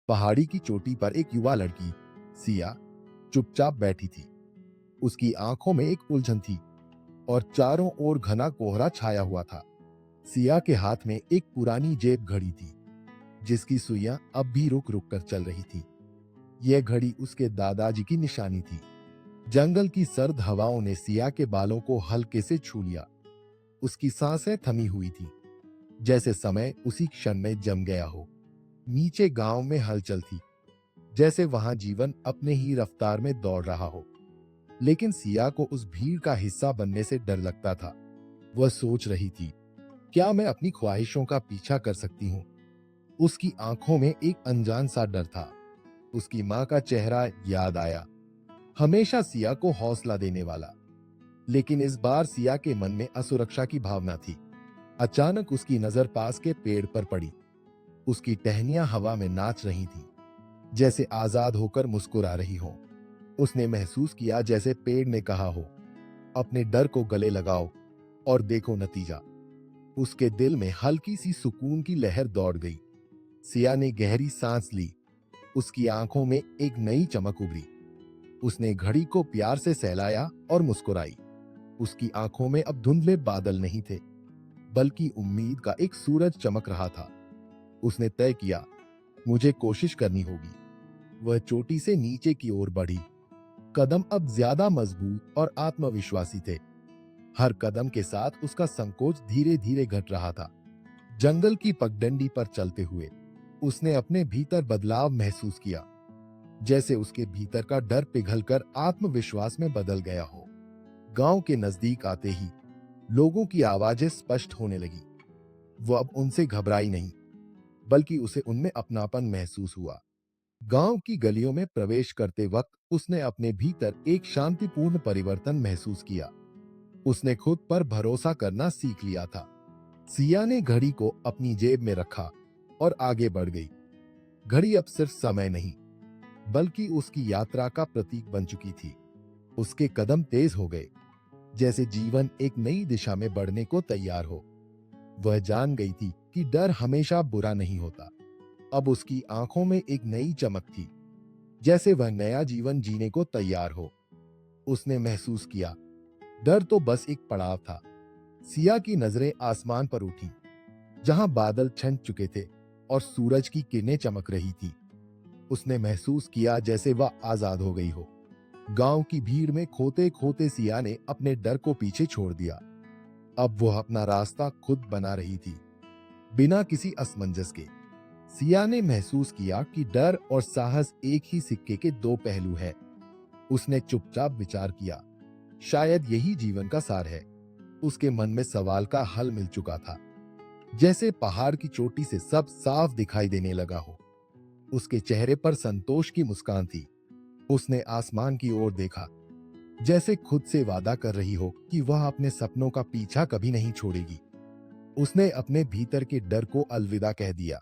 पहाड़ी की चोटी पर एक युवा लड़की सिया चुपचाप बैठी थी। उसकी आंखों में एक उलझन थी और चारों ओर घना कोहरा छाया हुआ था। सिया के हाथ में एक पुरानी जेब घड़ी थी जिसकी सुइयां अब भी रुक रुक कर चल रही थी। यह घड़ी उसके दादाजी की निशानी थी। जंगल की सर्द हवाओं ने सिया के बालों को हल्के से छू लिया। उसकी सांसें थमी हुई थी, जैसे समय उसी क्षण में जम गया हो। नीचे गांव में हलचल थी, जैसे वहां जीवन अपने ही रफ्तार में दौड़ रहा हो। लेकिन सिया को उस भीड़ का हिस्सा बनने से डर लगता था। वह सोच रही थी, क्या मैं अपनी ख्वाहिशों का पीछा कर सकती हूँ? उसकी आंखों में एक अनजान सा डर था। उसकी माँ का चेहरा याद आया, हमेशा सिया को हौसला देने वाला। लेकिन इस बार सिया के मन में असुरक्षा की भावना थी। अचानक उसकी नजर पास के पेड़ पर पड़ी। उसकी टहनियां हवा में नाच रही थीं, जैसे आजाद होकर मुस्कुरा रही हो। उसने महसूस किया जैसे पेड़ ने कहा हो, अपने डर को गले लगाओ और देखो नतीजा। उसके दिल में हल्की सी सुकून की लहर दौड़ गई। सिया ने गहरी सांस ली। उसकी आंखों में एक नई चमक उभरी। उसने घड़ी को प्यार से सहलाया और मुस्कुराई। उसकी आंखों में अब धुंधले बादल नहीं थे, बल्कि उम्मीद का एक सूरज चमक रहा था। उसने तय किया, मुझे कोशिश करनी होगी। वह चोटी से नीचे की ओर बढ़ी। कदम अब ज्यादा मजबूत और आत्मविश्वासी थे। हर कदम के साथ उसका संकोच धीरे धीरे घट रहा था। जंगल की पगडंडी पर चलते हुए उसने अपने भीतर बदलाव महसूस किया, जैसे उसके भीतर का डर पिघलकर आत्मविश्वास में बदल गया हो। गांव के नजदीक आते ही लोगों की आवाजें स्पष्ट होने लगी। वो अब उनसे घबराई नहीं, बल्कि उसे उनमें अपनापन महसूस हुआ। गांव की गलियों में प्रवेश करते वक्त उसने अपने भीतर एक शांतिपूर्ण परिवर्तन महसूस किया। उसने खुद पर भरोसा करना सीख लिया था। सिया ने घड़ी को अपनी जेब में रखा और आगे बढ़ गई। घड़ी अब सिर्फ समय नहीं, बल्कि उसकी यात्रा का प्रतीक बन चुकी थी। उसके कदम तेज हो गए, जैसे जीवन एक नई दिशा में बढ़ने को तैयार हो। वह जान गई थी कि डर हमेशा बुरा नहीं होता। अब उसकी आंखों में एक नई चमक थी, जैसे वह नया जीवन जीने को तैयार हो। उसने महसूस किया, डर तो बस एक पड़ाव था। सिया की नजरें आसमान पर उठी, जहां बादल छंट चुके थे और सूरज की किरणें चमक रही थी। उसने महसूस किया जैसे वह आजाद हो गई हो। गांव की भीड़ में खोते खोते सिया ने अपने डर को पीछे छोड़ दिया। अब वह अपना रास्ता खुद बना रही थी, बिना किसी असमंजस के। सिया ने महसूस किया कि डर और साहस एक ही सिक्के के दो पहलू हैं। उसने चुपचाप विचार किया, शायद यही जीवन का सार है। उसके मन में सवाल का हल मिल चुका था, जैसे पहाड़ की चोटी से सब साफ दिखाई देने लगा हो। उसके चेहरे पर संतोष की मुस्कान थी। उसने आसमान की ओर देखा, जैसे खुद से वादा कर रही हो कि वह अपने सपनों का पीछा कभी नहीं छोड़ेगी। उसने अपने भीतर के डर को अलविदा कह दिया।